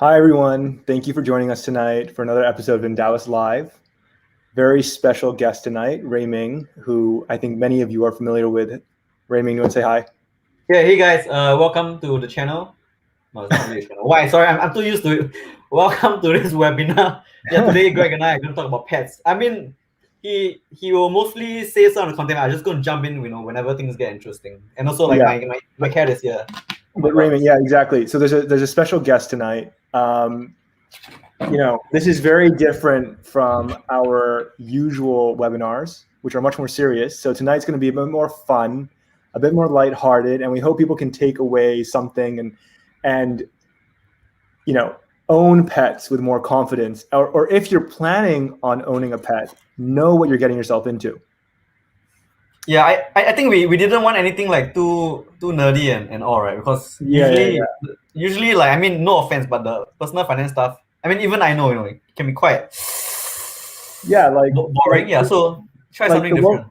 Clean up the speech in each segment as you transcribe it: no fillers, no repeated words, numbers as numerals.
Hi, everyone. Thank you for joining us tonight for another episode of Endowus Live. Very special guest tonight, Rui Ming, who I think many of you are familiar with. Rui Ming, you want to say hi? Yeah, hey guys, welcome to the channel. No, it's not really a channel. Why? Sorry, I'm too used to it. Welcome to this webinar. Yeah, today Greg and I are going to talk about pets. I mean, he will mostly say some of the content. I'm just going to jump in, whenever things get interesting. And also, like Yeah. my cat is here. Oh my But Rui god. Ming, yeah, exactly. So there's a special guest tonight. This is very different from our usual webinars, which are much more serious. So tonight's going to be a bit more fun, a bit more lighthearted, and we hope people can take away something and own pets with more confidence, or if you're planning on owning a pet, know what you're getting yourself into. Yeah, I think we didn't want anything like too nerdy and all, right? Because Yeah. usually like, I mean, no offense, but the personal finance stuff, I mean, even I know, it can be quite Yeah, like boring. Yeah, so try like something different.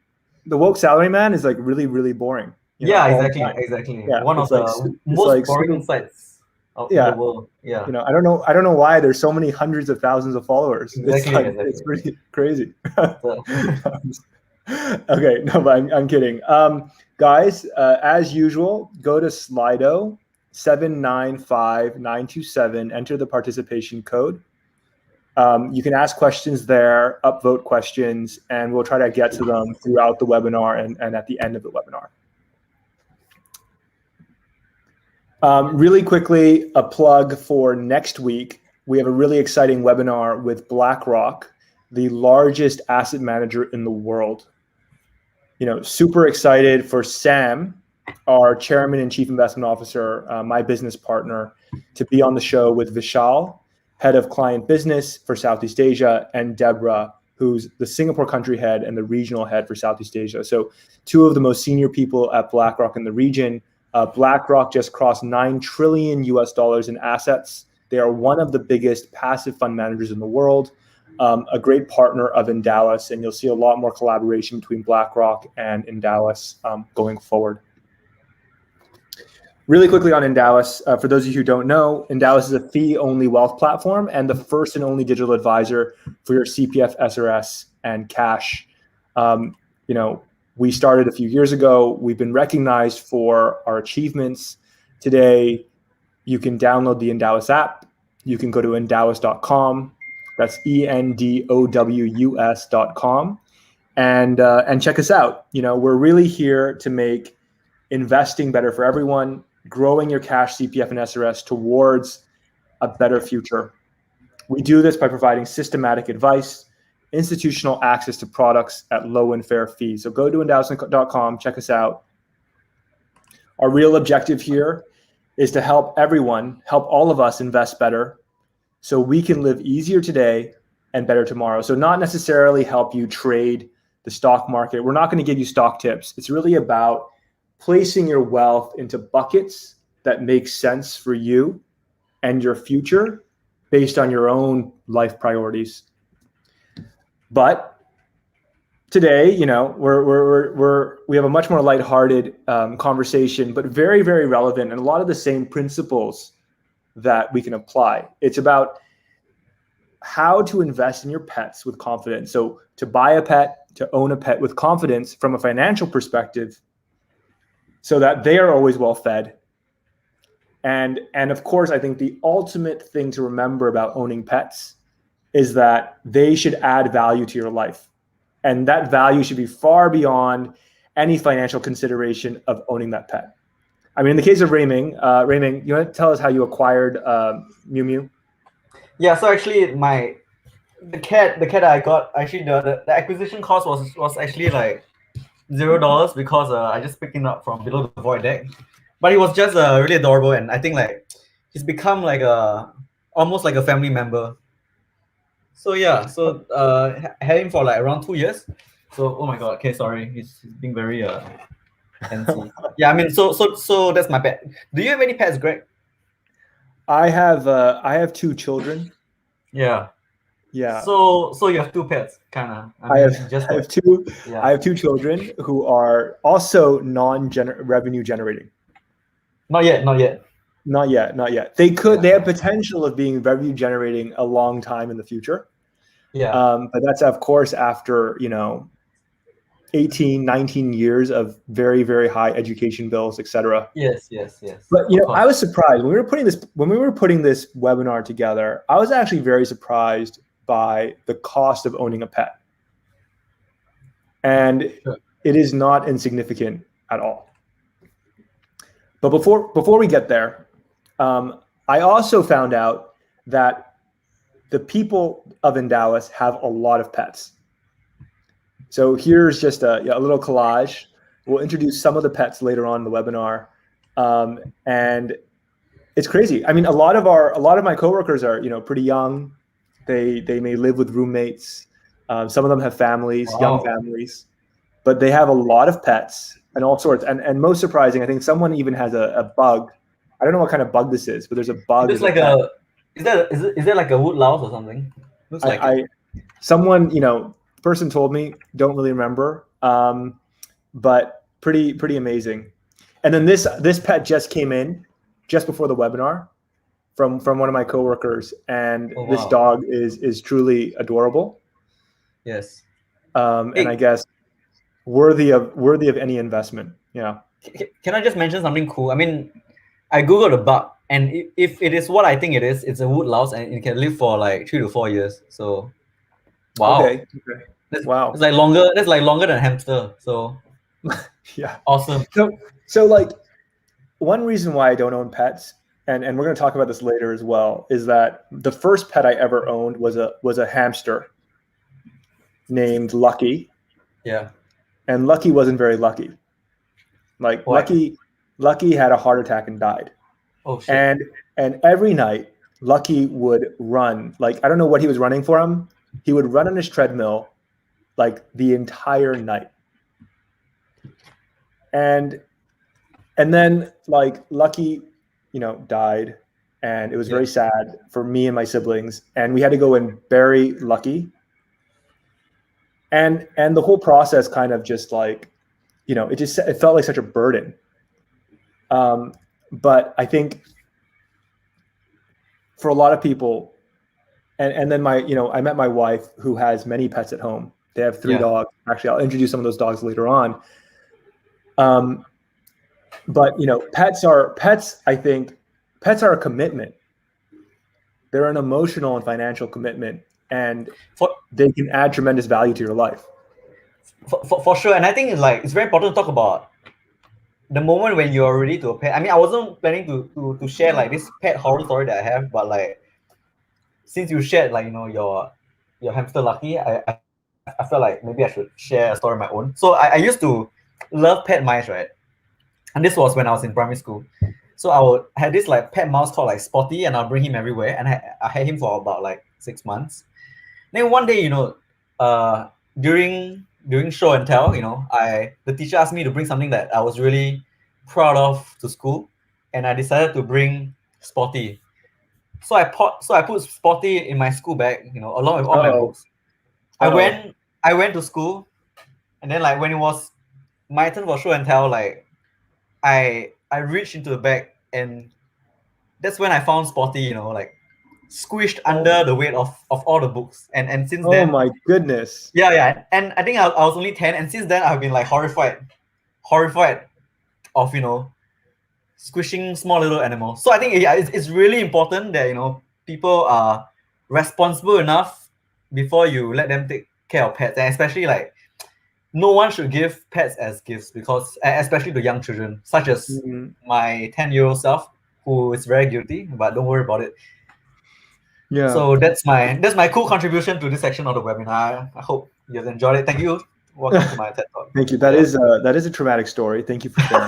the woke salary man is like really, really boring, Yeah, all the exactly, time. exactly. Yeah, One of it's like the it's most like boring super. insights in the Yeah, world. Yeah, I don't know why there's so many hundreds of thousands of followers. It's exactly, like exactly. it's pretty crazy. So, Okay, no, but I'm kidding. Guys, as usual, go to Slido 795927. Enter the participation code. You can ask questions there, upvote questions, and we'll try to get to them throughout the webinar and at the end of the webinar. Really quickly, a plug for next week. We have a really exciting webinar with BlackRock, the largest asset manager in the world. Super excited for Sam, our chairman and chief investment officer, my business partner, to be on the show with Vishal, head of client business for Southeast Asia, and Deborah, who's the Singapore country head and the regional head for Southeast Asia. So two of the most senior people at BlackRock in the region. BlackRock just crossed $9 trillion in assets. They are one of the biggest passive fund managers in the world. A great partner of Endowus, and you'll see a lot more collaboration between BlackRock and Endowus going forward. Really quickly on Endowus, for those of you who don't know, Endowus is a fee-only wealth platform and the first and only digital advisor for your CPF, SRS, and cash. We started a few years ago. We've been recognized for our achievements. Today, you can download the Endowus app. You can go to endowus.com. That's ENDOWUS.com, and check us out. We're really here to make investing better for everyone, growing your cash, CPF, and SRS towards a better future. We do this by providing systematic advice, institutional access to products at low and fair fees. So go to endowus.com, check us out. Our real objective here is to help everyone, help all of us invest better so we can live easier today and better tomorrow. So not necessarily help you trade the stock market. We're not going to give you stock tips. It's really about placing your wealth into buckets that make sense for you and your future based on your own life priorities. But today, we have a much more lighthearted conversation, but very, very relevant, and a lot of the same principles that we can apply. It's about how to invest in your pets with confidence. So to buy a pet, to own a pet with confidence from a financial perspective, so that they are always well fed. And of course, I think the ultimate thing to remember about owning pets is that they should add value to your life. And that value should be far beyond any financial consideration of owning that pet. I mean, in the case of Rui Ming, you want to tell us how you acquired Mew Mew? yeah, so actually the cat I got, actually the acquisition cost was actually like $0 because I just picked him up from below the void deck. But he was just really adorable, and I think like he's become like almost like a family member. So yeah, so had him for like around 2 years. So oh my god, okay, sorry, he's being very fancy. Yeah, I mean, so that's my pet. Do you have any pets, Greg? I have two children. Yeah. Yeah. So you have two pets, kind of. I have two. Yeah. I have two children who are also non-revenue generating. Not yet. Not yet. They could. They have potential of being revenue generating a long time in the future. Yeah. But that's of course after 18, 19 years of very, very high education bills, etc. Yes. But Of course. I was surprised when we were putting this webinar together. I was actually very surprised by the cost of owning a pet, and Sure. it is not insignificant at all. But before we get there, I also found out that the people of Endowus have a lot of pets. So here's just a little collage. We'll introduce some of the pets later on in the webinar, and it's crazy. I mean, a lot of my coworkers are pretty young. They may live with roommates. Some of them have families, young families, but they have a lot of pets and all sorts. And most surprising, I think someone even has a bug. I don't know what kind of bug this is, but there's a bug. It's like is there like a wood louse or something? Looks like someone, person told me, don't really remember, but pretty amazing. And then this pet just came in just before the webinar from one of my coworkers, and this dog is truly adorable. Yes. And I guess worthy of any investment. Yeah. Can I just mention something cool? I mean, I googled a bug, and if it is what I think it is, it's a wood louse, and it can live for like 3 to 4 years. So, wow. Okay. Wow. It's like longer. That's like longer than a hamster. So, yeah. Awesome. So like, one reason why I don't own pets, and we're going to talk about this later as well, is that the first pet I ever owned was a hamster named Lucky. Yeah. And Lucky wasn't very lucky. Like Lucky had a heart attack and died. Oh shit. And every night Lucky would run. Like, I don't know what he was running for him. He would run on his treadmill like the entire night. And then like Lucky, died, and it was very sad for me and my siblings, and we had to go and bury Lucky. And the whole process kind of just like, it felt like such a burden. But I think for a lot of people, and then I met my wife who has many pets at home. They have 3 dogs. Actually, I'll introduce some of those dogs later on. But pets are a commitment. They're an emotional and financial commitment, and they can add tremendous value to your life. For sure. And I think it's very important to talk about the moment when you're ready to pet. I mean, I wasn't planning to share like this pet horror story that I have, but like, since you shared like your hamster Lucky, I felt like maybe I should share a story of my own. So I used to love pet mice, right? And this was when I was in primary school. So I had this like pet mouse called like Spotty, and I'll bring him everywhere. And I had him for about like 6 months. Then one day, during show and tell, the teacher asked me to bring something that I was really proud of to school, and I decided to bring Spotty. So I put Spotty in my school bag, along with all my books. I went to school, and then like when it was my turn for show and tell, like I reached into the bag, and that's when I found Spotty, like squished under the weight of all the books. And since then, oh my goodness. Yeah. And I think I was only 10, and since then I've been like horrified of squishing small little animals. So I think it's really important that people are responsible enough before you let them take care of pets, and especially like no one should give pets as gifts, because especially to young children, such as my 10-year-old self, who is very guilty, but don't worry about it. Yeah. So that's my cool contribution to this section of the webinar. I hope you have enjoyed it. Thank you. Welcome to my TED Talk. Thank you. That is a traumatic story. Thank you for sharing.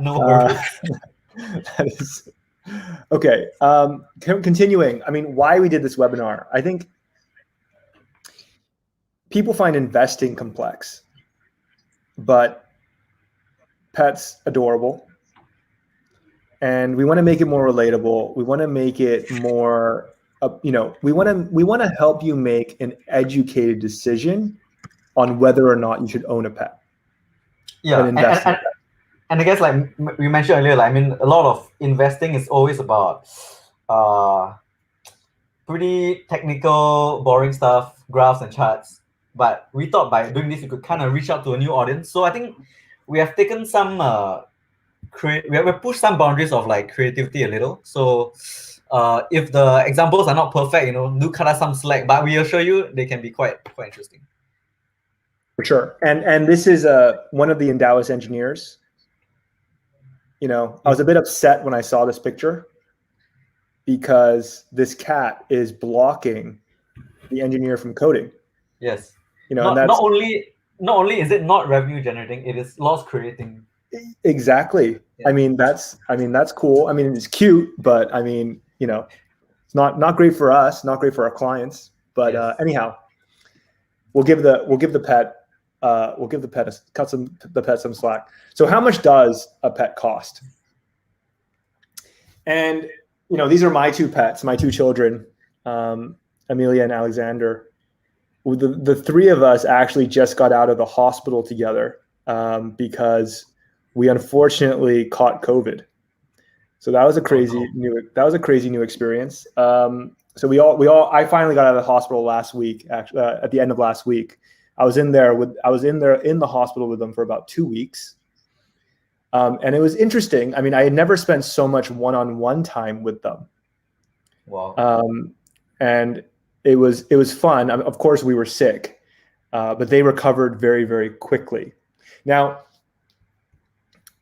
No worries. That is okay. Continuing. I mean, why we did this webinar? I think people find investing complex, but pets adorable. And we want to make it more relatable. We want to make it more, we want to help you make an educated decision on whether or not you should own a pet. Yeah, And I guess like we mentioned earlier, like, I mean, a lot of investing is always about pretty technical, boring stuff, graphs and charts. But we thought by doing this, we could kind of reach out to a new audience. So I think we have taken some we have pushed some boundaries of like creativity a little. So if the examples are not perfect, do cut us some slack. But we assure you, they can be quite interesting. For sure. And this is one of the Endowus engineers. I was a bit upset when I saw this picture because this cat is blocking the engineer from coding. Yes. And not only is it not revenue generating, it is loss creating. Exactly. Yeah. I mean that's cool. I mean, it's cute, but I mean, it's not great for us, not great for our clients. But yes. Anyhow, we'll give the pet cut the pet some slack. So how much does a pet cost? And these are my two pets, my two children, Amelia and Alexander. The three of us actually just got out of the hospital together because we unfortunately caught COVID. So that was a crazy new experience. So I finally got out of the hospital last week. Actually, at the end of last week, I was in the hospital with them for about 2 weeks. And it was interesting. I mean, I had never spent so much one-on-one time with them. Wow. And it was fun. I mean, of course, we were sick, but they recovered very, very quickly. Now,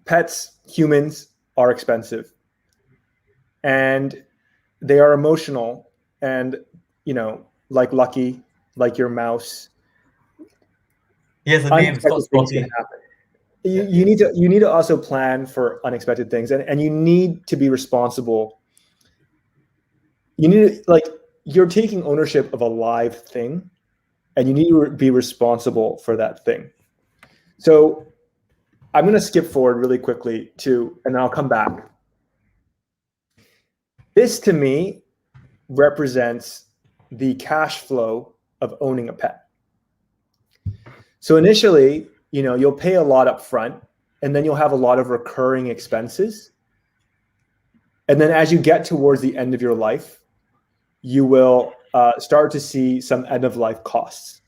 pets, humans, are expensive, and they are emotional. And like Lucky, like your mouse. He has a name. It's called Spotty. You need to also plan for unexpected things, and you need to be responsible. You need to, you're taking ownership of a live thing, and you need to be responsible for that thing. So I'm going to skip forward really quickly and I'll come back. This to me represents the cash flow of owning a pet. So initially, you'll pay a lot up front, and then you'll have a lot of recurring expenses. And then as you get towards the end of your life, you will start to see some end-of-life costs.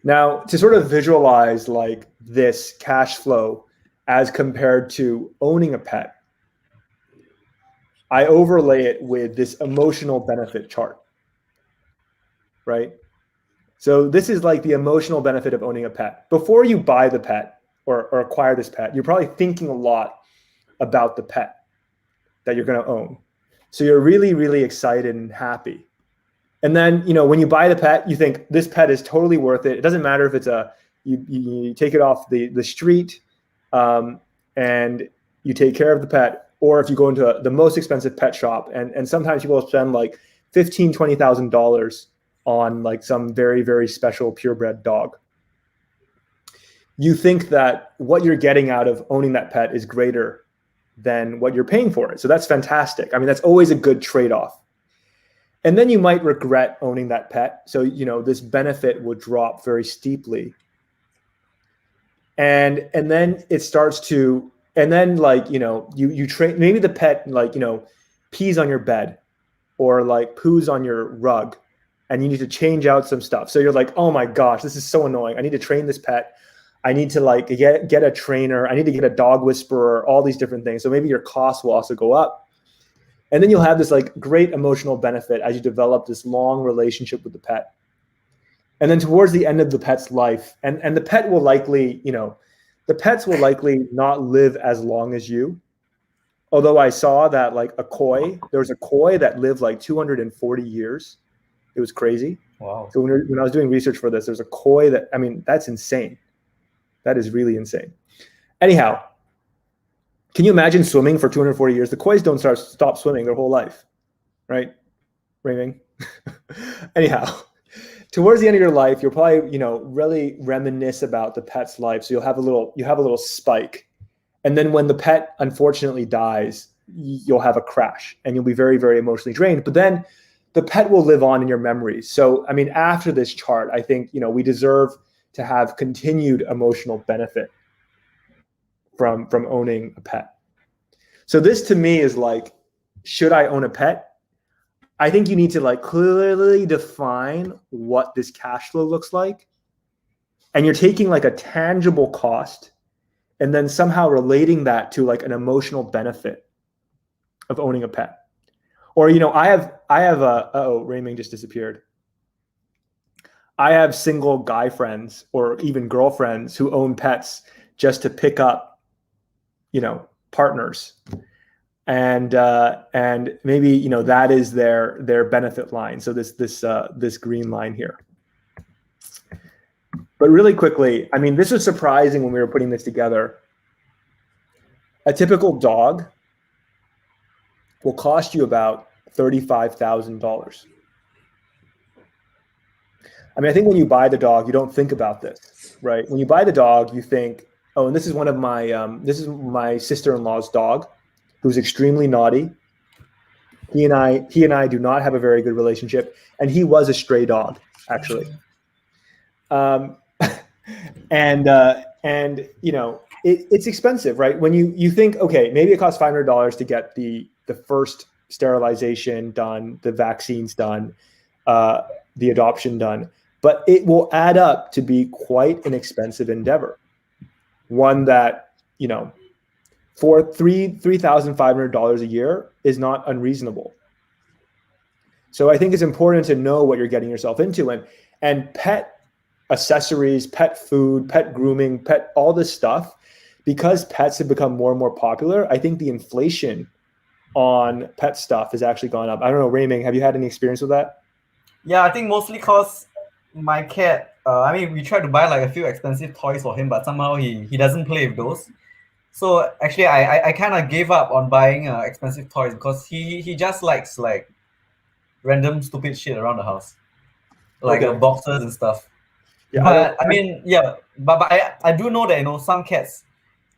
Now, to sort of visualize this cash flow as compared to owning a pet, I overlay it with this emotional benefit chart, right? So this is like the emotional benefit of owning a pet. Before you buy the pet or acquire this pet, you're probably thinking a lot about the pet that you're going to own. So you're really, really excited and happy. And then, when you buy the pet, you think this pet is totally worth it. It doesn't matter if it's you take it off the street and you take care of the pet, or if you go into the most expensive pet shop, and sometimes people spend like $15,000, $20,000 on some very, very special purebred dog. You think that what you're getting out of owning that pet is greater than what you're paying for it. So that's fantastic. I mean, that's always a good trade-off. And then you might regret owning that pet. So, this benefit will drop very steeply. And then it starts to, and then you train, maybe the pet pees on your bed or poos on your rug, and you need to change out some stuff. So you're like, oh my gosh, this is so annoying. I need to train this pet. I need to get a trainer. I need to get a dog whisperer, all these different things. So maybe your costs will also go up. And then you'll have this great emotional benefit as you develop this long relationship with the pet. And then towards the end of the pet's life, and the pet will likely, the pets will likely not live as long as you. Although I saw that there was a koi that lived 240 years. It was crazy. Wow. So when I was doing research for this, there's a koi that, I mean, that's insane. That is really insane. Anyhow, can you imagine swimming for 240 years? The kois don't stop swimming their whole life, right? Rui Ming. Anyhow, towards the end of your life, you'll probably, really reminisce about the pet's life. So you have a little spike. And then when the pet unfortunately dies, you'll have a crash and you'll be very, very emotionally drained. But then the pet will live on in your memories. So, I mean, after this chart, I think, we deserve to have continued emotional benefit. from owning a pet. So this to me is like, should I own a pet? I think you need to like clearly define what this cash flow looks like. And you're taking like a tangible cost and then somehow relating that to like an emotional benefit of owning a pet. Or, you know, I have Rui Ming just disappeared. I have single guy friends or even girlfriends who own pets just to pick up, you know, partners. And maybe, you know, that is their benefit line. So this green line here. But really quickly, I mean, this was surprising when we were putting this together. A typical dog will cost you about $35,000. I mean, I think when you buy the dog, you don't think about this, right? When you buy the dog, you think, oh, and this is one of my sister-in-law's dog, who's extremely naughty. He and I do not have a very good relationship, and he was a stray dog, actually. And you know, it's expensive, right? When you think, okay, maybe it costs $500 to get the first sterilization done, the vaccines done, the adoption done, but it will add up to be quite an expensive endeavor. One that, you know, for $3,500 a year is not unreasonable. So I think it's important to know what you're getting yourself into, and pet accessories, pet food, pet grooming, pet, all this stuff, because pets have become more and more popular, I think the inflation on pet stuff has actually gone up. I don't know, Rui Ming, have you had any experience with that? Yeah, I think mostly because my cat, I mean, we tried to buy like a few expensive toys for him, but somehow he doesn't play with those. So actually, I kind of gave up on buying expensive toys because he just likes like random stupid shit around the house, like Okay. boxes and stuff. Yeah, But I mean, yeah, but I do know that, you know, some cats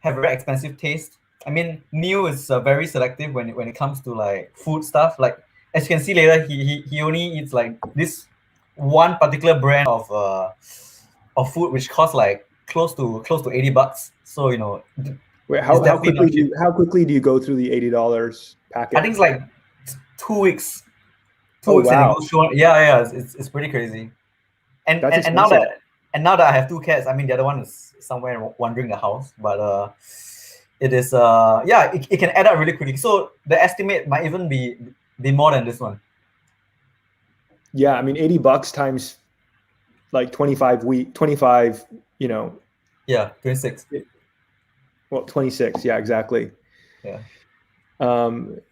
have very expensive taste. I mean, Neo is very selective when it comes to like food stuff. Like as you can see later, he only eats like this one particular brand of food which costs like close to $80. So, you know, Wait, it's how definitely not cheap. quickly do you go through the $80 packet? I think it's like 2 weeks. Two Oh, weeks and it wow. goes through. Yeah, it's pretty crazy. And That's and now expensive. that I have two cats, I mean the other one is somewhere wandering the house, but it is yeah, it can add up really quickly. So the estimate might even be more than this one. Yeah, I mean, $80 times like 25, you know. Yeah, 26. Well, 26. Yeah, exactly. Yeah.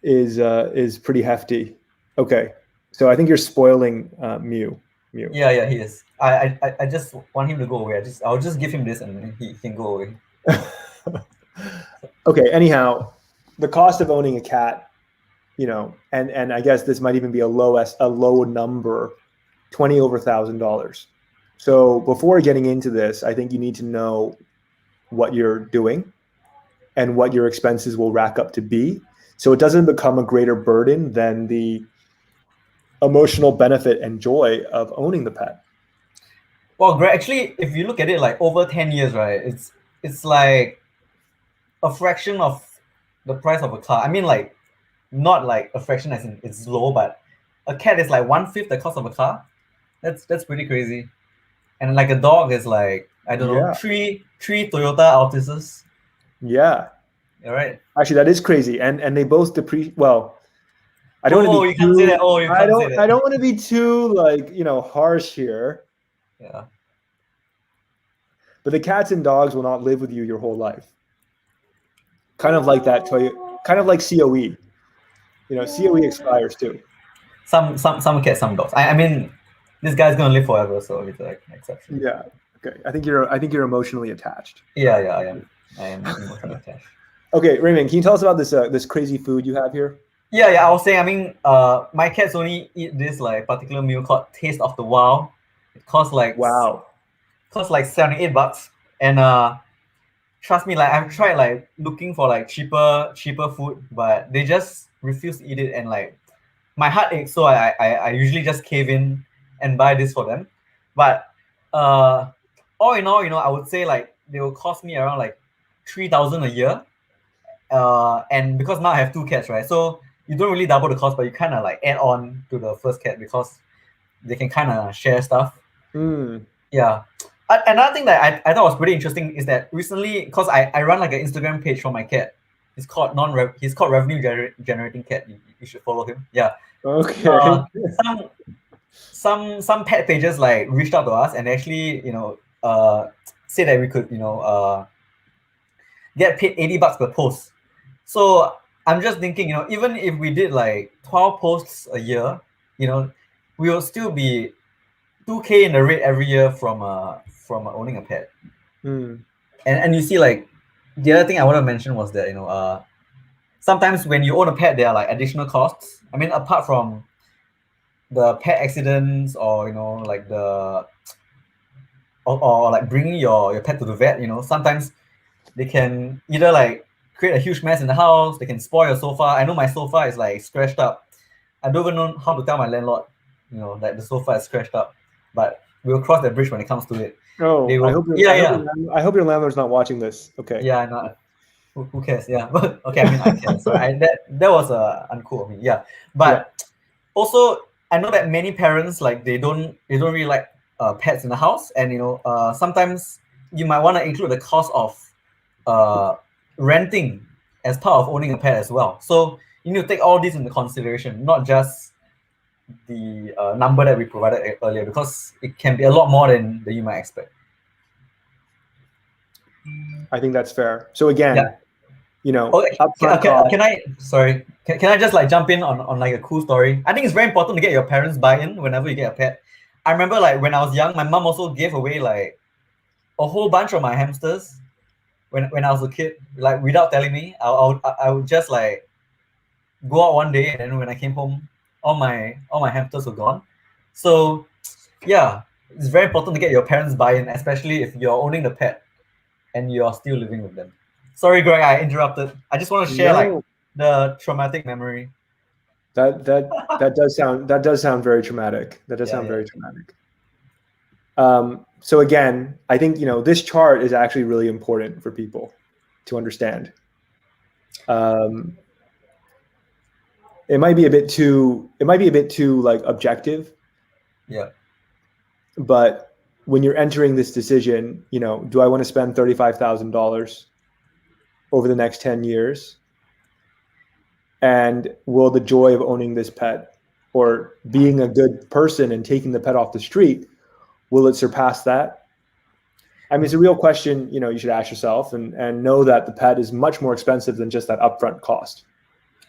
Is pretty hefty. Okay. So I think you're spoiling Mew. Yeah, he is. I just want him to go away. I'll just give him this and he can go away. Okay. Anyhow, the cost of owning a cat, you know, and I guess this might even be a low number, over $1,000. So before getting into this, I think you need to know what you're doing and what your expenses will rack up to be, so it doesn't become a greater burden than the emotional benefit and joy of owning the pet. Well, Greg, actually, if you look at it like over 10 years, right, it's like a fraction of the price of a car. I mean, like, not like a fraction as in it's low, but a cat is like 1/5 the cost of a car. That's pretty crazy. And like a dog is like, I don't know, three Toyota Altises. Yeah. All right. Actually, that is crazy, and they both depreciate. Well, I don't want to be you can't say that. Oh, you can't say that. I don't want to be too, like, you know, harsh here. Yeah. But the cats and dogs will not live with you your whole life. Kind of like that kind of like COE. You know, COE expires too. Some cats, some dogs. I mean, this guy's gonna live forever, so it's like an exception. Yeah. Okay. I think you're emotionally attached. Yeah, I am emotionally attached. Okay, Rui Ming, can you tell us about this crazy food you have here? Yeah, I was saying, I mean, my cats only eat this like particular meal called Taste of the Wild. It costs like $78. And trust me, like I've tried like looking for like cheaper food, but they just refuse to eat it, and like my heart aches, so I usually just cave in and buy this for them. But all in all, you know, I would say like they will cost me around like 3,000 a year. And because now I have 2 cats, right? So you don't really double the cost, but you kind of like add on to the first cat because they can kind of share stuff. Yeah. Another thing that I thought was pretty interesting is that recently, because I run like an Instagram page for my cat. He's called revenue generating cat. You should follow him. Yeah. Okay. Some pet pages like reached out to us and actually say that we could get paid $80 per post. So I'm just thinking, even if we did like 12 posts a year, we will still be 2K in the rate every year from owning a pet. And you see, like, the other thing I want to mention was that sometimes when you own a pet, there are like additional costs. I mean, apart from the pet accidents or like or like bringing your pet to the vet, sometimes they can either like create a huge mess in the house. They can spoil your sofa. I know my sofa is like scratched up. I don't even know how to tell my landlord, that the sofa is scratched up. But we'll cross that bridge when it comes to it. Oh, They will, I hope your landlord's not watching this. Okay. Yeah, not. Who cares? Yeah, but okay. I mean, I care. So that was uncool of me. Yeah, but also I know that many parents like they don't really like pets in the house, and sometimes you might want to include the cost of renting as part of owning a pet as well. So you need to take all this into consideration, not just the number that we provided earlier, because it can be a lot more than you might expect. I think that's fair. So again, upfront cost. Can I just like jump in on like a cool story? I think it's very important to get your parents buy-in whenever you get a pet. I remember like when I was young, my mom also gave away like a whole bunch of my hamsters when I was a kid, like without telling me. I would just like go out one day, and then when I came home, all my hamsters were gone. So yeah, it's very important to get your parents buy-in, especially if you're owning the pet and you're still living with them. Sorry, Greg, I interrupted. I just want to share like the traumatic memory. That does sound very traumatic. That does sound very traumatic. So again, I think this chart is actually really important for people to understand. It might be a bit too like objective. Yeah. But when you're entering this decision, do I want to spend $35,000 over the next 10 years? And will the joy of owning this pet or being a good person and taking the pet off the street, will it surpass that? I mean, it's a real question, you should ask yourself and know that the pet is much more expensive than just that upfront cost.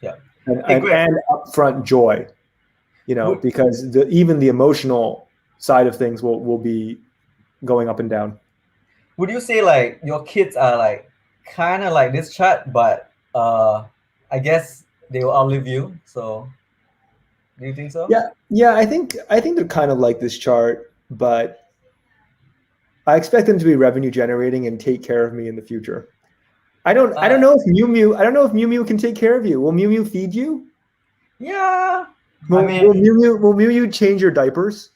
Yeah. And upfront joy, because even the emotional side of things will be going up and down. Would you say like your kids are like kind of like this chart, but I guess they will outlive you? So do you think so? Yeah. I think they're kind of like this chart, but I expect them to be revenue generating and take care of me in the future. I don't know if Mew Mew can take care of you. Will Mew Mew feed you? Yeah. Will Mew Mew change your diapers?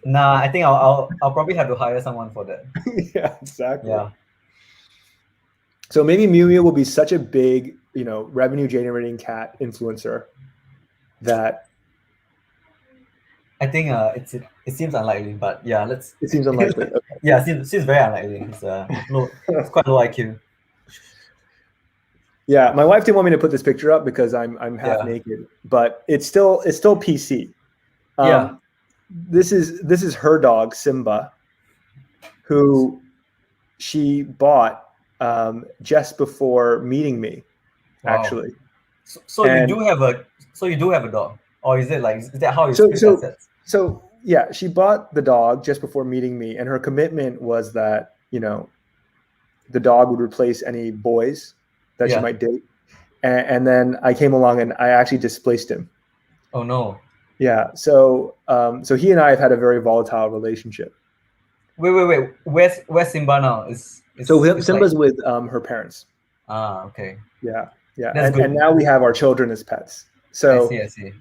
Nah, I think I'll probably have to hire someone for that. Yeah, exactly. Yeah. So maybe Mew Mew will be such a big, revenue generating cat influencer that I think it seems unlikely, but yeah, It seems unlikely. Okay. Yeah, it seems very unlikely. It's quite low IQ. Yeah, my wife didn't want me to put this picture up because I'm half naked, but it's still PC. This is her dog Simba, who she bought just before meeting me, actually. So you do have a dog, or is that how you split assets? So yeah, she bought the dog just before meeting me, and her commitment was that the dog would replace any boys that she might date. And then I came along and I actually displaced him. Oh no. Yeah. So he and I have had a very volatile relationship. Wait. Where's Simba now? Simba's with her parents. Ah, okay. Yeah. And now we have our children as pets. So I see.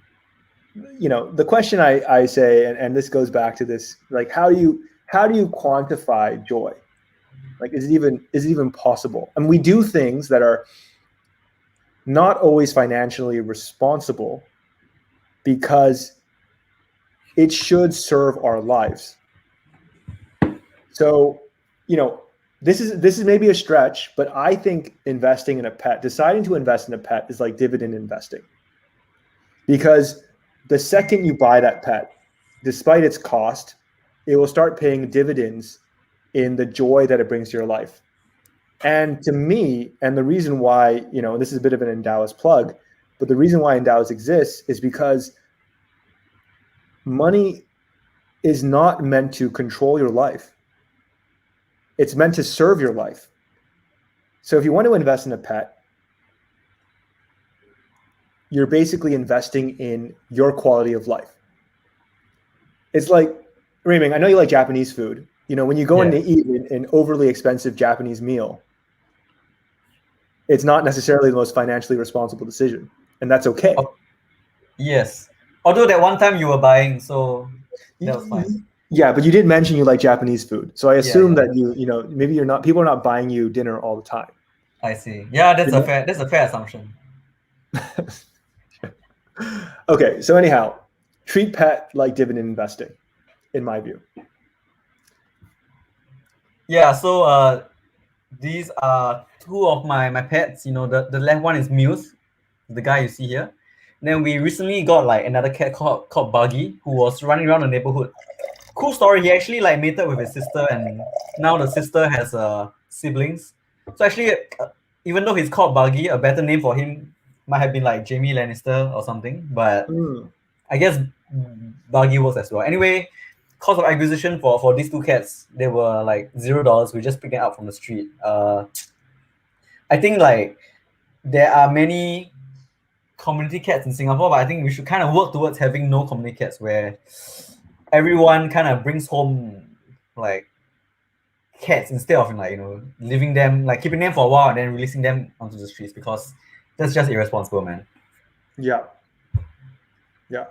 The question I say, and this goes back to this, like how do you quantify joy? Like, is it even possible? And we do things that are not always financially responsible because it should serve our lives. So, this is maybe a stretch, but I think investing in a pet, deciding to invest in a pet, is like dividend investing. Because the second you buy that pet, despite its cost, it will start paying dividends in the joy that it brings to your life. And to me, and the reason why, this is a bit of an Endowus plug, but the reason why Endowus exists is because money is not meant to control your life. It's meant to serve your life. So if you want to invest in a pet, you're basically investing in your quality of life. It's like, Rui Ming, I know you like Japanese food. When you go in to eat an overly expensive Japanese meal, it's not necessarily the most financially responsible decision, and that's okay. Yes. Although that one time you were buying, so that was fine. Yeah, but you did mention you like Japanese food, so I assume that maybe people are not buying you dinner all the time. I see. Yeah, that's a fair assumption. Okay, so anyhow, treat pet like dividend investing, in my view. Yeah, so these are two of my pets. The left one is Muse, the guy you see here. Then we recently got like another cat called Buggy, who was running around the neighborhood. Cool story. He actually like mated with his sister, and now the sister has siblings. So actually, even though he's called Buggy, a better name for him might have been like Jamie Lannister or something. But I guess Buggy works as well. Anyway, cost of acquisition for these two cats, they were like $0. We just picked them up from the street. I think like there are many community cats in Singapore, but I think we should kind of work towards having no community cats where everyone kind of brings home like cats instead of leaving them, like keeping them for a while and then releasing them onto the streets, because that's just irresponsible, man. Yeah. Yeah.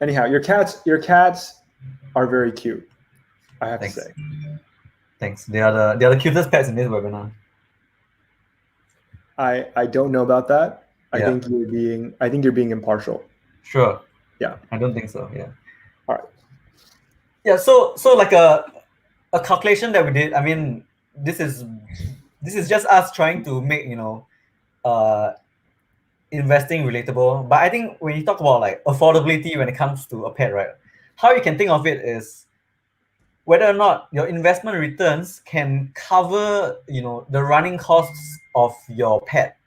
Anyhow, your cats are very cute, I have to say. Thanks. They are the cutest pets in this webinar. I don't know about that. I think you're being impartial. Sure. Yeah. I don't think so. Yeah. All right. Yeah. So like a calculation that we did. I mean, this is just us trying to make investing relatable. But I think when you talk about like affordability when it comes to a pet, right? How you can think of it is whether or not your investment returns can cover the running costs of your pet.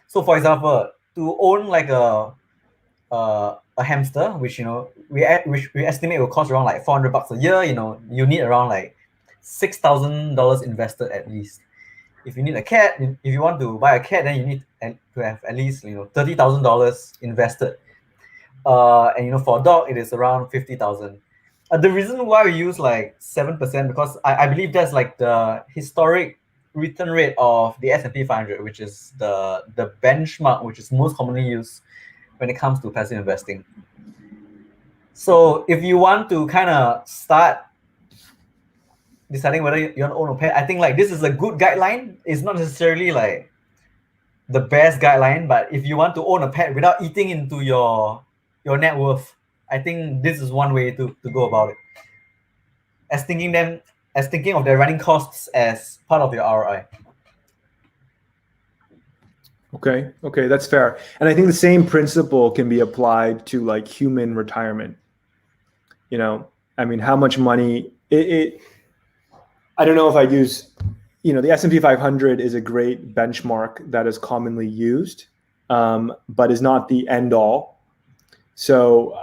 So for example, to own like a hamster, which we estimate will cost around like $400 a year, you need around like $6,000 invested at least. If you need a cat, if you want to buy a cat, then you need to have at least $30,000 invested. And for a dog, it is around 50,000. The reason why we use like 7%, because I believe that's like the historic return rate of the S&P 500, which is the benchmark which is most commonly used when it comes to passive investing. So if you want to kind of start deciding whether you want to own a pet, I think like this is a good guideline. It's not necessarily like the best guideline, but if you want to own a pet without eating into your net worth, I think this is one way to go about it. As thinking of their running costs as part of your ROI. Okay, that's fair. And I think the same principle can be applied to like human retirement. I mean, how much money I don't know if I'd use, the S&P 500 is a great benchmark that is commonly used, but is not the end all. So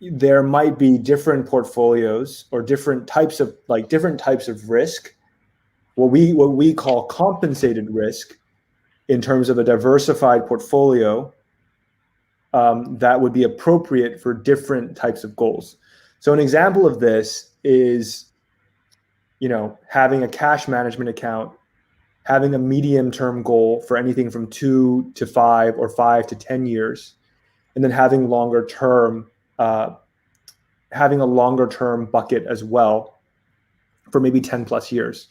there might be different portfolios or different types of risk, what we call compensated risk, in terms of a diversified portfolio that would be appropriate for different types of goals. So an example of this is, having a cash management account, having a medium-term goal for anything from 2 to 5 or 5 to 10 years, and then having a longer term bucket as well for maybe 10 plus years.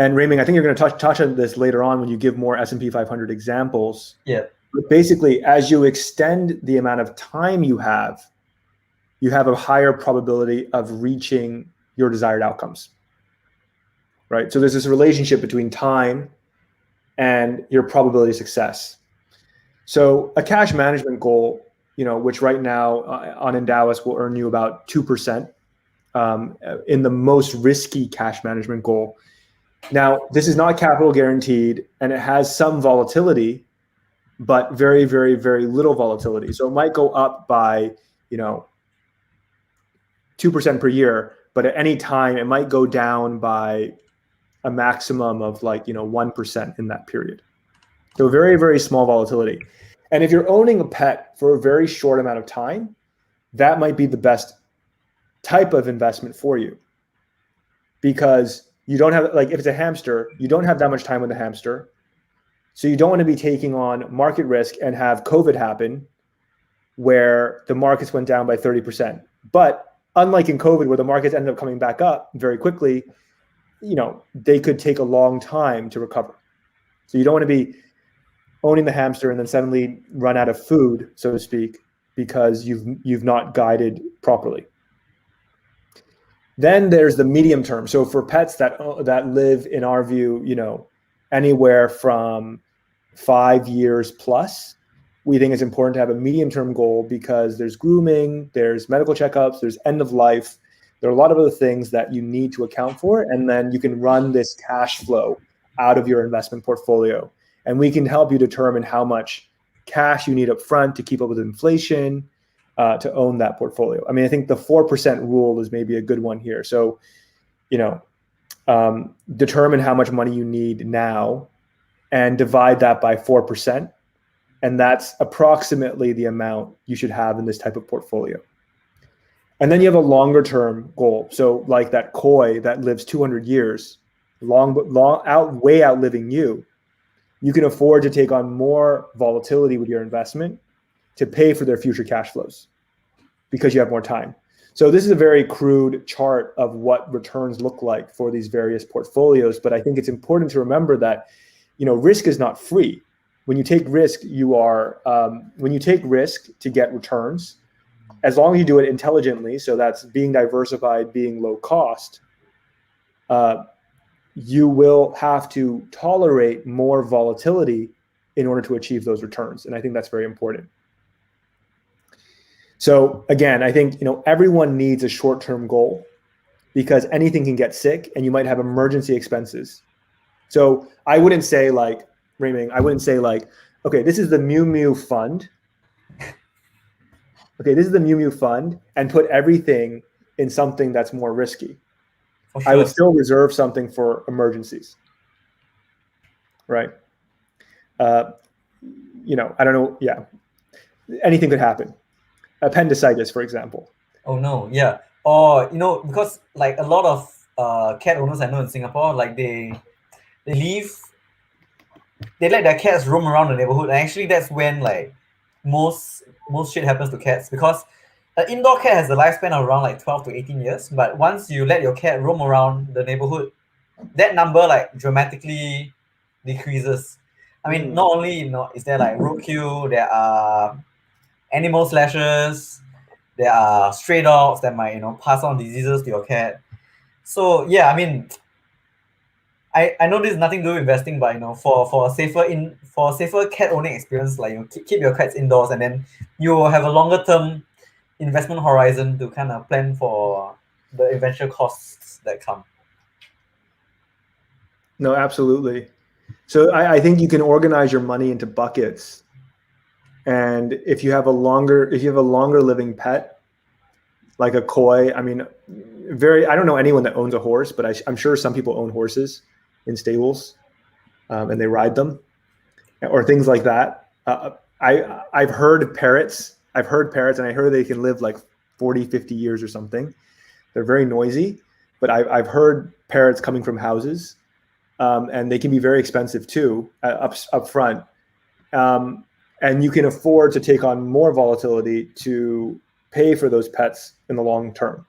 And Rui Ming, I think you're going to touch on this later on when you give more S&P 500 examples. Yeah. But basically, as you extend the amount of time you have a higher probability of reaching your desired outcomes, right? So there's this relationship between time and your probability of success. So a cash management goal, which right now on Endowus will earn you about 2% in the most risky cash management goal. Now, this is not capital guaranteed, and it has some volatility, but very, very, very little volatility. So it might go up by, 2% per year, but at any time it might go down by a maximum of 1% in that period. So very, very small volatility. And if you're owning a pet for a very short amount of time, that might be the best type of investment for you, because you don't have, if it's a hamster, you don't have that much time with the hamster. So you don't want to be taking on market risk and have COVID happen where the markets went down by 30%. But unlike in COVID, where the markets ended up coming back up very quickly, they could take a long time to recover. So you don't want to be owning the hamster and then suddenly run out of food, so to speak, because you've not guided properly. Then there's the medium term. So for pets that live, in our view, anywhere from 5 years plus, we think it's important to have a medium-term goal, because there's grooming, there's medical checkups, there's end of life. There are a lot of other things that you need to account for, and then you can run this cash flow out of your investment portfolio. And we can help you determine how much cash you need up front to keep up with inflation, to own that portfolio. I mean, I think the 4% rule is maybe a good one here. So, determine how much money you need now and divide that by 4%. And that's approximately the amount you should have in this type of portfolio. And then you have a longer term goal. So like that koi that lives 200 years, way outliving you, you can afford to take on more volatility with your investment to pay for their future cash flows because you have more time. So this is a very crude chart of what returns look like for these various portfolios. But I think it's important to remember that, risk is not free. When you take risk, when you take risk to get returns, as long as you do it intelligently, so that's being diversified, being low cost, you will have to tolerate more volatility in order to achieve those returns. And I think that's very important. So again, I think, everyone needs a short-term goal, because anything can get sick and you might have emergency expenses. So I wouldn't say Rui Ming, okay, this is the Mew Mew fund. Okay, this is the Mew Mew fund, and put everything in something that's more risky. For sure. I would still reserve something for emergencies, right? I don't know. Yeah, anything could happen. Appendicitis, for example. Oh no, yeah. Or because a lot of cat owners I know in Singapore, they let their cats roam around the neighborhood, and actually that's when most shit happens to cats, because an indoor cat has a lifespan of around 12 to 18 years. But once you let your cat roam around the neighborhood, that number dramatically decreases. I mean, not only is there roadkill, there are animal slashes, there are stray dogs that might pass on diseases to your cat. So yeah, I mean, I know this is nothing to do with investing, but for a safer cat owning experience, keep your cats indoors, and then you will have a longer term investment horizon to kind of plan for the eventual costs that come. No, absolutely. So I think you can organize your money into buckets. And if you have a longer living pet, like a koi, I mean, I don't know anyone that owns a horse, but I'm sure some people own horses in stables, and they ride them, or things like that. I've heard parrots, and I heard they can live 40, 50 years or something. They're very noisy, but I've heard parrots coming from houses, and they can be very expensive too, up front. And you can afford to take on more volatility to pay for those pets in the long term.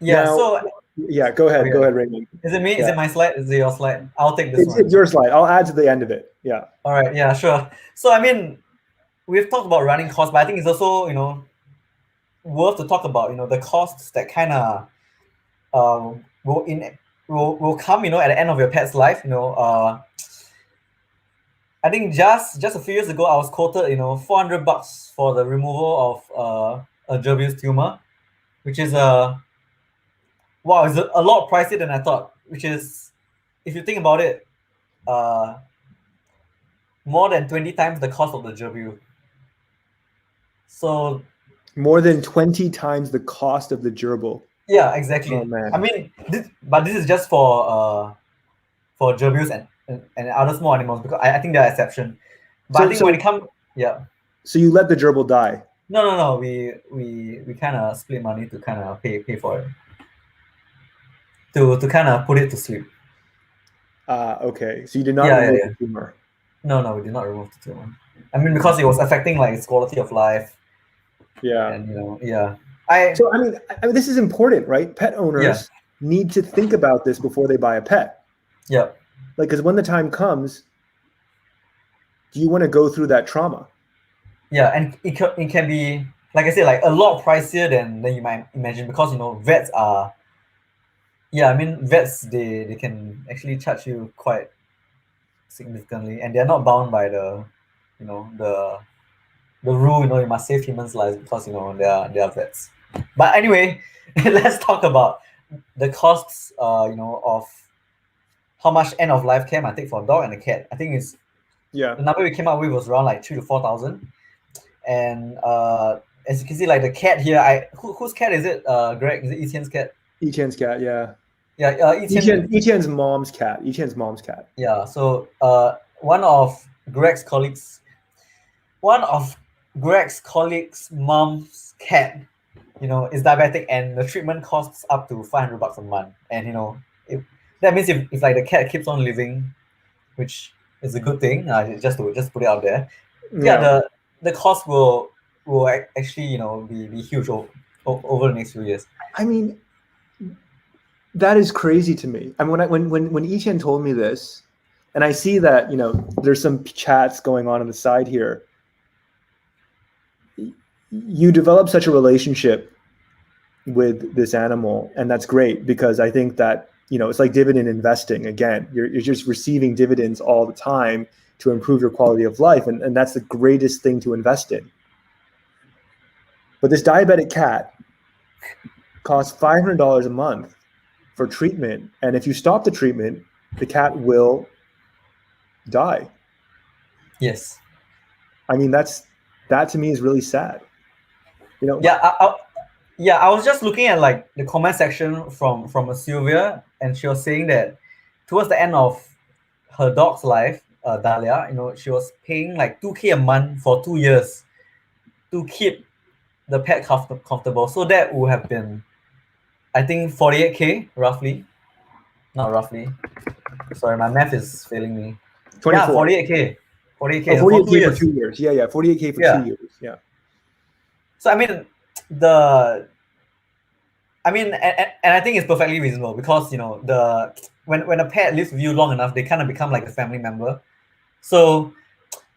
Yeah. Now, So yeah, go ahead. yeah. Go ahead, Raymond. Is it me? Yeah. Is it my slide? Is it your slide? I'll take this one. It's your slide. I'll add to the end of it. Yeah. All right. Yeah. Sure. So I mean, we've talked about running costs, but I think it's also worth to talk about the costs that kind of will come at the end of your pet's life. I think just a few years ago I was quoted $400 for the removal of a Gerbius tumor, which is wow, it's a lot pricier than I thought. Which is, if you think about it, more than 20 times the cost of the gerbil. So more than 20 times the cost of the gerbil. Yeah, exactly. Oh, man. I mean, this is just for gerbil's and other small animals, because I think they're exception. But I think when it comes, yeah. So you let the gerbil die? No. We kind of split money to kind of pay for it. To kind of put it to sleep. Okay. So you did not remove the tumor? No, we did not remove the tumor. I mean, because it was affecting like its quality of life. Yeah. And yeah. So I mean, this is important, right? Pet owners need to think about this before they buy a pet. Yeah. Like, because when the time comes, do you want to go through that trauma? Yeah, and it can be, like I said, like a lot pricier than you might imagine, because vets are. Yeah, I mean, vets they can actually charge you quite significantly, and they're not bound by the rule, you must save humans' lives because they are vets. But anyway, let's talk about the costs of how much end of life care might take for a dog and a cat. I think it's the number we came up with was around like 3,000 to 4,000. And as you can see, like the cat here, whose cat is it? Greg, is it Etienne's cat? Etienne's cat, yeah. Yeah, Etienne's mom's cat. Etienne's mom's cat. Yeah. So one of Greg's colleagues' mom's cat, is diabetic, and the treatment costs up to $500 a month. And that means if like the cat keeps on living, which is a good thing, just to put it out there. Yeah, the cost will actually be huge over the next few years. I mean, that is crazy to me. I mean, when Etienne told me this, and I see that there's some chats going on the side here. You develop such a relationship with this animal, and that's great, because I think that it's like dividend investing. Again, you're just receiving dividends all the time to improve your quality of life, and that's the greatest thing to invest in. But this diabetic cat costs $500 a month for treatment, and if you stop the treatment, the cat will die. Yes. I mean, that to me is really sad. Yeah, I was just looking at like the comment section from Sylvia, and she was saying that towards the end of her dog's life, Dahlia, she was paying like $2,000 a month for 2 years to keep the pet comfortable. So that would have been, I think, $48,000 roughly. Not roughly. Sorry, my math is failing me. 24. Yeah, $48,000. $48,000 for 2 years. For 2 years. Yeah, $48,000 for 2 years. Yeah. So I mean, and I think it's perfectly reasonable, because when a pet lives with you long enough, they kind of become like a family member. So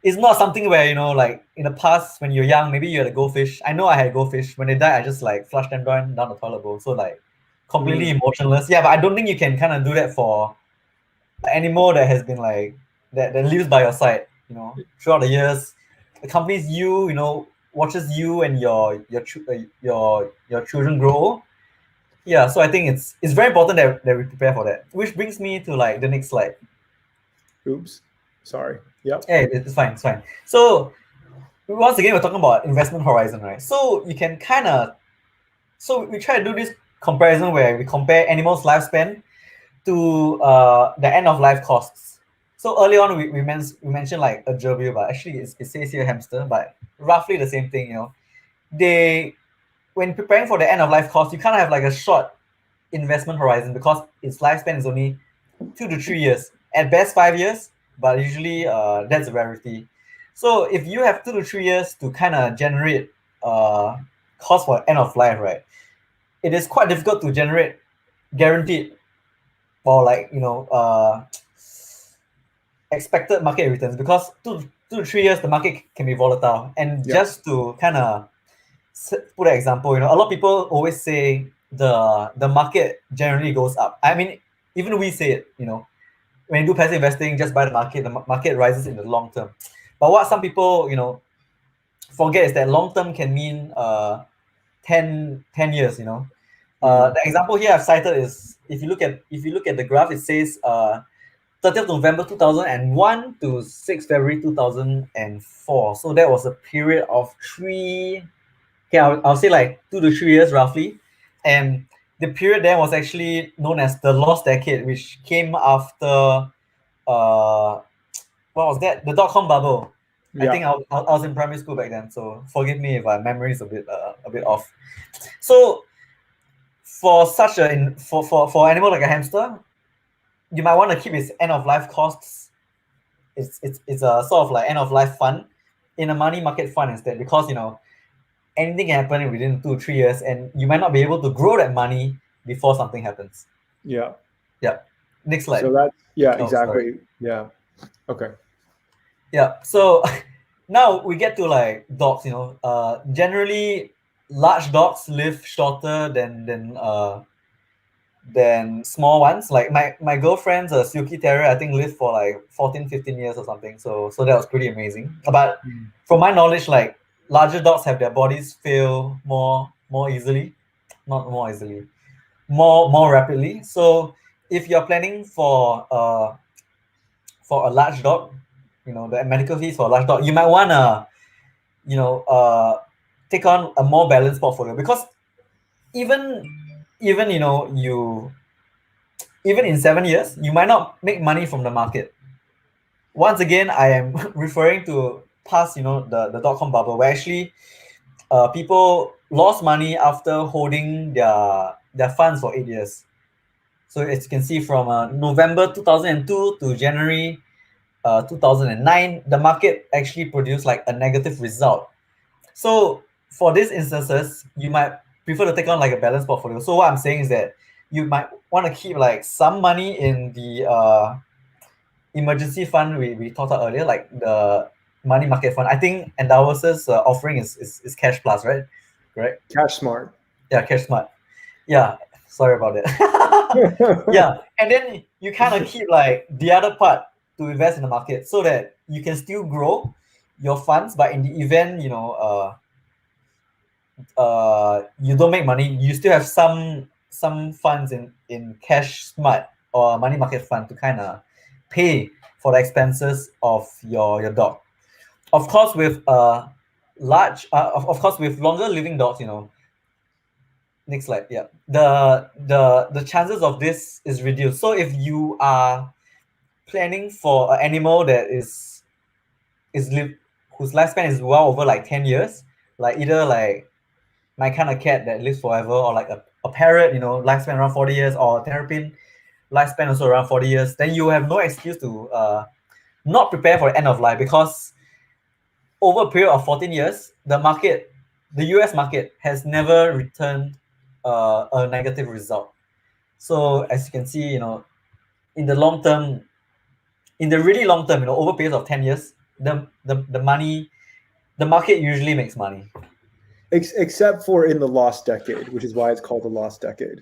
it's not something where like in the past when you're young, maybe you had a goldfish. I know I had goldfish. When they die, I just like flush them down the toilet bowl. So like completely emotionless. Yeah, but I don't think you can kind of do that for an animal that has been like that lives by your side throughout the years, accompanies you, watches you and your children grow. Yeah, so I think it's very important that we prepare for that. Which brings me to like the next slide. Oops, sorry. Yep. Hey, it's fine. So once again, we're talking about investment horizon, right? So you can so we try to do this comparison where we compare animals' lifespan to the end of life costs. So early on, we mentioned like a gerbil, but actually it says here hamster, but roughly the same thing. When preparing for the end of life cost, you kind of have like a short investment horizon, because its lifespan is only 2 to 3 years, at best 5 years, but usually that's a rarity. So if you have 2 to 3 years to kind of generate cost for end of life, right? it is quite difficult to generate guaranteed or like expected market returns, because 2 to 3 years the market can be volatile. And just to kind of put an example, a lot of people always say the market generally goes up. I mean, even we say it, when you do passive investing, just buy the market rises in the long term. But what some people forget is that long term can mean 10 years. The example here I've cited is, if you look at the graph, it says 30th November 2001 to 6th February 2004. So that was a period of I'll say like 2 to 3 years roughly. And the period then was actually known as the lost decade, which came after what was that? The dot-com bubble. I think I was in primary school back then, so forgive me if my memory is a bit off. So for such for animal like a hamster, you might want to keep its end of life costs. It's a sort of like end of life fund in a money market fund instead, because anything can happen within 2-3 years, and you might not be able to grow that money before something happens. Yeah. Next slide. So that's exactly. Sorry. Yeah. Okay. Yeah. So now we get to like dogs. Generally large dogs live shorter than small ones. Like my girlfriend's a Silky Terrier, I think, lived for like 14-15 years or something. So that was pretty amazing. But from my knowledge, like larger dogs have their bodies fail more easily, not more easily, more rapidly. So if you're planning for a large dog, the medical fees for a large dog, you might wanna take on a more balanced portfolio, because even even in 7 years, you might not make money from the market. Once again, I am referring to past, the dot-com bubble, where actually people lost money after holding their funds for 8 years. So as you can see, from November 2002 to January 2009, the market actually produced like a negative result. So for these instances, you might prefer to take on like a balanced portfolio. So what I'm saying is that you might want to keep like some money in the emergency fund we talked about earlier, like the money market fund. I think Endowus's offering is Cash Plus, right? Correct? Cash Smart. Yeah, Cash Smart. Yeah, sorry about it. Yeah, and then you kind of keep like the other part to invest in the market, so that you can still grow your funds, but in the event you don't make money, you still have some funds in Cash Smart or money market fund to kind of pay for the expenses of your dog. Of course, with of course with longer living dogs, next slide. Yeah, the chances of this is reduced. So if you are planning for an animal that whose lifespan is well over like 10 years, like either like my kind of cat that lives forever, or like a parrot, lifespan around 40 years, or a terrapin, lifespan also around 40 years, then you have no excuse to not prepare for the end of life, because over a period of 14 years, the US market has never returned a negative result. So as you can see, in the long term, in the really long term, over periods of 10 years, the market usually makes money. Except for in the lost decade, which is why it's called the lost decade.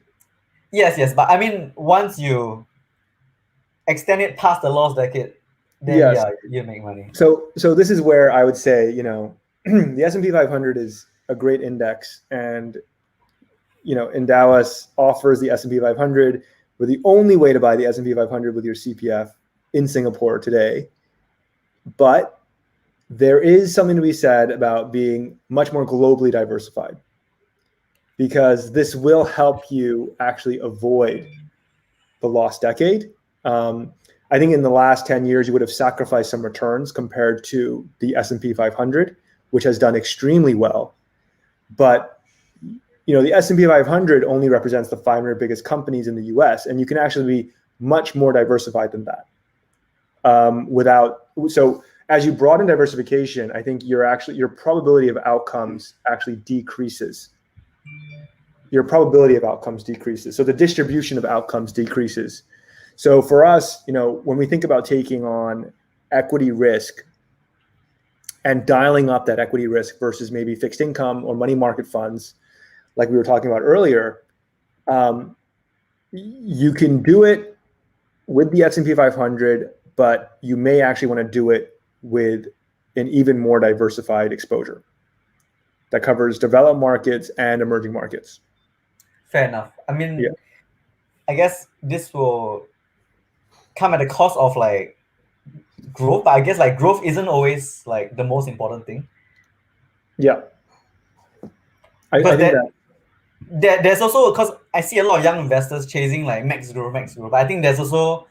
Yes, but I mean, once you extend it past the lost decade, then yeah, you make money. So this is where I would say, the S&P 500 is a great index, and Endowus offers the S&P 500. We're the only way to buy the S&P 500 with your CPF in Singapore today. But there is something to be said about being much more globally diversified, because this will help you actually avoid the lost decade. I think in the last 10 years, you would have sacrificed some returns compared to the S&P 500, which has done extremely well. But the S&P 500 only represents the 500 biggest companies in the US, and you can actually be much more diversified than that. So as you broaden diversification, I think your probability of outcomes actually decreases. your probability of outcomes decreases. So the distribution of outcomes decreases. So for us, when we think about taking on equity risk and dialing up that equity risk versus maybe fixed income or money market funds, like we were talking about earlier, you can do it with the S&P 500, but you may actually want to do it with an even more diversified exposure that covers developed markets and emerging markets. Fair enough. I mean, I guess this will come at the cost of like growth, but I guess like growth isn't always like the most important thing. Yeah. I think there's also, because I see a lot of young investors chasing like max growth. But I think there's also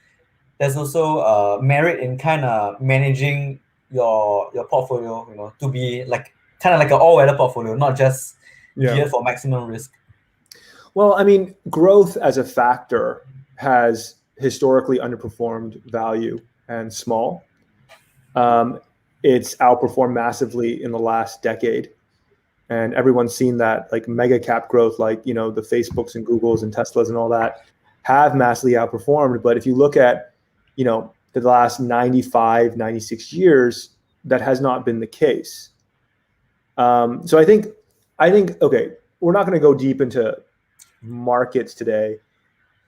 merit in kind of managing your portfolio, to be like kind of like an all-weather portfolio, not just geared for maximum risk. Well, I mean, growth as a factor has historically underperformed value and small. It's outperformed massively in the last decade. And everyone's seen that, like mega cap growth, like, the Facebooks and Googles and Teslas and all that have massively outperformed. But if you look at, the last 95, 96 years, that has not been the case. So I think, okay, we're not going to go deep into markets today,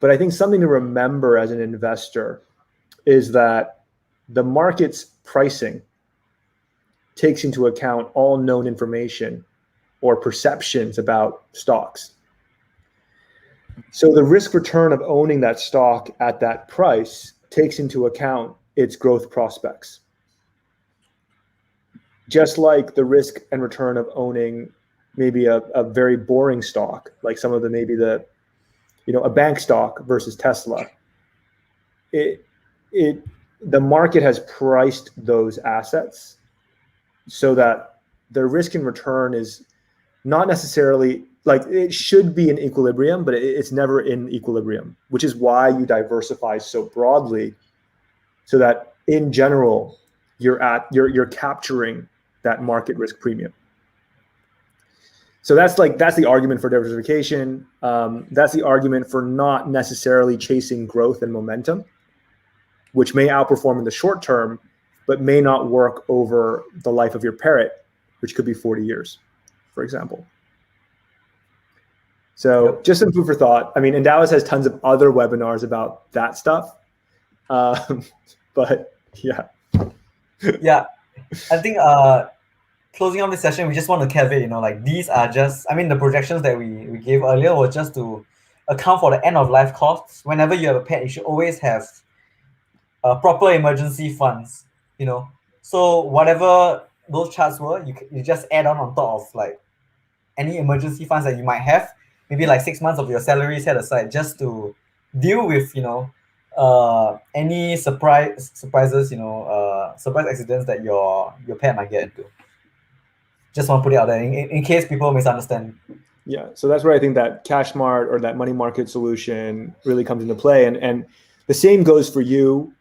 but I think something to remember as an investor is that the market's pricing takes into account all known information or perceptions about stocks. So the risk return of owning that stock at that price takes into account its growth prospects. Just like the risk and return of owning maybe a very boring stock, like some of a bank stock versus Tesla. The market has priced those assets so that the risk and return is not necessarily, like, it should be in equilibrium, but it's never in equilibrium, which is why you diversify so broadly, so that in general you're capturing that market risk premium. So that's the argument for diversification. That's the argument for not necessarily chasing growth and momentum, which may outperform in the short term, but may not work over the life of your parrot, which could be 40 years, for example. So just some food for thought. I mean, Endowus has tons of other webinars about that stuff. But yeah. Yeah, I think closing out this session, we just want to caveat, like these are just, I mean, the projections that we gave earlier were just to account for the end of life costs. Whenever you have a pet, you should always have proper emergency funds, So whatever those charts were, you just add on top of like any emergency funds that you might have, maybe like 6 months of your salary set aside just to deal with, any surprises, surprise accidents that your pet might get into. Just want to put it out there in case people misunderstand. Yeah, so that's where I think that CashMart or that money market solution really comes into play. And the same goes for you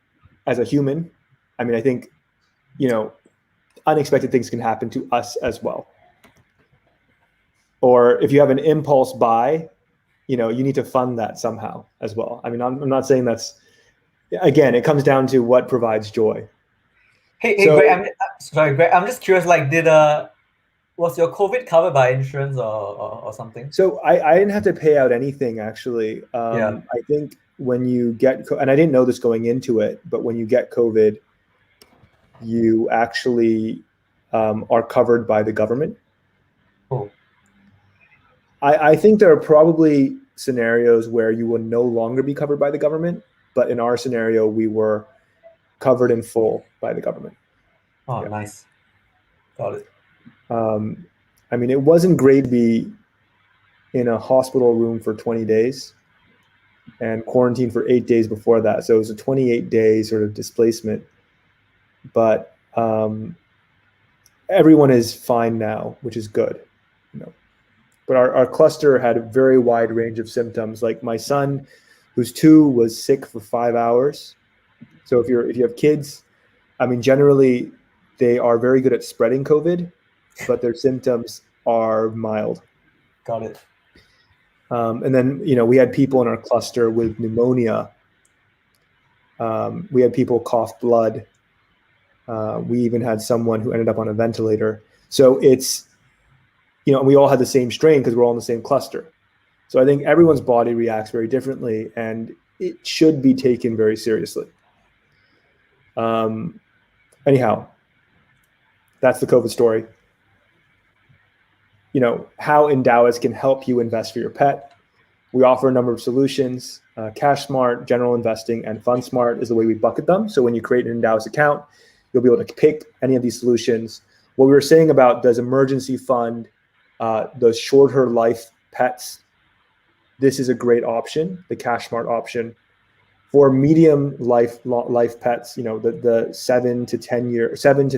as a human. I mean, I think, unexpected things can happen to us as well. Or if you have an impulse buy, you need to fund that somehow as well. I mean, I'm not saying that's, again, it comes down to what provides joy. Hey, Greg, Greg, I'm just curious, like, was your COVID covered by insurance or something? So I didn't have to pay out anything, actually. I think when you get, and I didn't know this going into it, but when you get COVID, you actually are covered by the government. Oh. I think there are probably scenarios where you will no longer be covered by the government, but in our scenario, we were covered in full by the government. Oh, yeah. Nice. Got it. I mean, it wasn't great to be in a hospital room for 20 days and quarantined for 8 days before that. So it was a 28-day sort of displacement. But everyone is fine now, which is good. But our cluster had a very wide range of symptoms. Like my son, who's 2, was sick for 5 hours. So if you have kids, I mean, generally they are very good at spreading COVID, but their symptoms are mild. Got it. And then, we had people in our cluster with pneumonia. We had people cough blood. We even had someone who ended up on a ventilator. So it's, we all had the same strain because we're all in the same cluster. So I think everyone's body reacts very differently, and it should be taken very seriously. Anyhow, that's the COVID story. How Endowus can help you invest for your pet. We offer a number of solutions. Cash Smart, General Investing, and Fund Smart is the way we bucket them. So when you create an Endowus account, you'll be able to pick any of these solutions. What we were saying about does emergency fund, those shorter life pets, this is a great option, the Cash Smart option. For medium life pets, the 7 to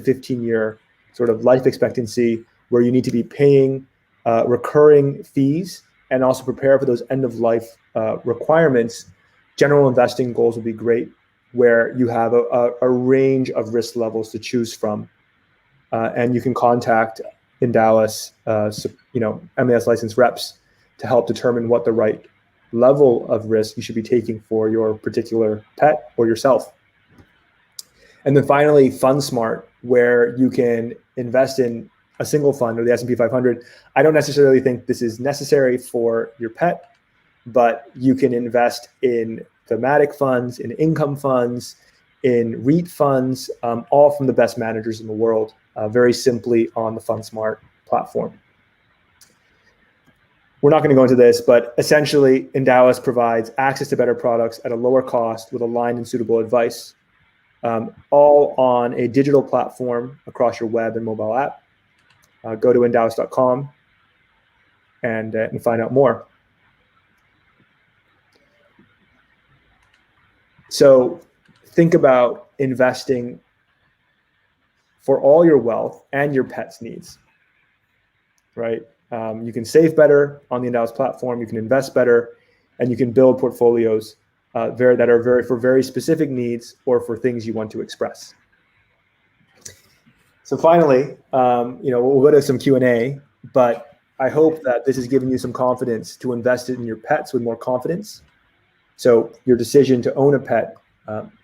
15 year sort of life expectancy, where you need to be paying recurring fees and also prepare for those end of life requirements, general investing goals would be great, where you have a range of risk levels to choose from. And you can contact Endowus, MAS licensed reps to help determine what the right level of risk you should be taking for your particular pet or yourself. And then finally, Fund Smart, where you can invest in a single fund or the S&P 500. I don't necessarily think this is necessary for your pet, but you can invest in thematic funds, in income funds, in REIT funds, all from the best managers in the world, very simply on the Fund Smart platform. We're not going to go into this, but essentially, Endowus provides access to better products at a lower cost with aligned and suitable advice, all on a digital platform across your web and mobile app. Go to endowus.com and find out more. So think about investing for all your wealth and your pet's needs, right? You can save better on the Endowus platform, you can invest better, and you can build portfolios that are for very specific needs or for things you want to express. So finally, we'll go to some Q&A, but I hope that this has given you some confidence to invest in your pets with more confidence. So your decision to own a pet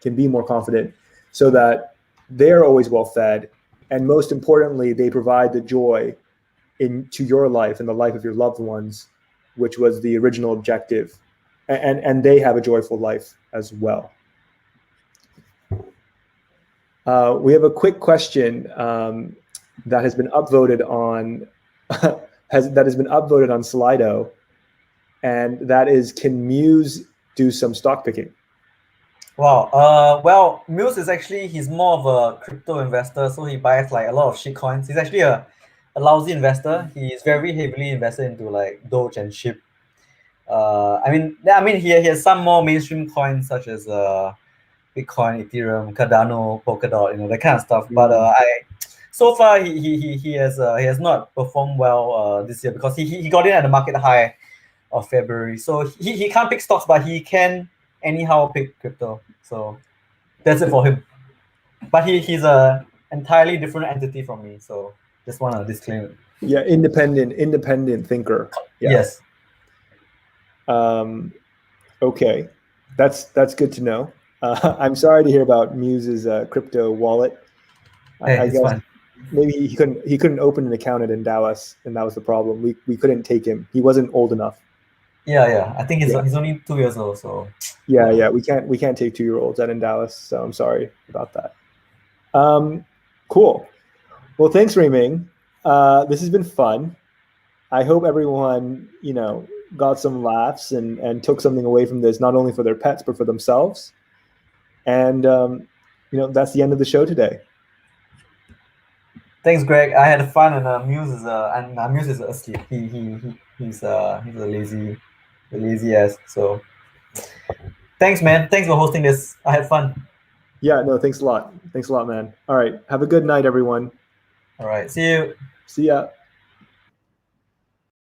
can be more confident, so that they're always well fed, and most importantly, they provide the joy into your life and the life of your loved ones, which was the original objective, and they have a joyful life as well. We have a quick question that has been upvoted on Slido, and that is, can Muse do some stock picking? Wow. Well, Muse is actually, he's more of a crypto investor, so he buys like a lot of shit coins. He's actually a lousy investor. He is very heavily invested into like Doge and SHIB. I mean, he has some more mainstream coins such as Bitcoin, Ethereum, Cardano, Polkadot, that kind of stuff. But so far he has not performed well this year, because he got in at the market high of February. So he can't pick stocks, but he can anyhow pick crypto. So that's it for him. But he's a entirely different entity from me. So just want to disclaim it. Yeah, independent thinker. Yeah. Yes. Okay, that's good to know. I'm sorry to hear about Muse's crypto wallet. Hey, I it's guess fine. maybe he couldn't open an account at Endowus, and that was the problem. We couldn't take him. He wasn't old enough. Yeah. I think he's only 2 years old. So yeah. We can't take 2-year-olds at Endowus. So I'm sorry about that. Cool. Well, thanks, Rui Ming. This has been fun. I hope everyone, got some laughs and took something away from this, not only for their pets, but for themselves. And, that's the end of the show today. Thanks, Greg. I had fun, and Muse is asleep. He's a lazy ass. So thanks, man. Thanks for hosting this. I had fun. Yeah, no, thanks a lot. Thanks a lot, man. All right. Have a good night, everyone. All right. See you. See ya.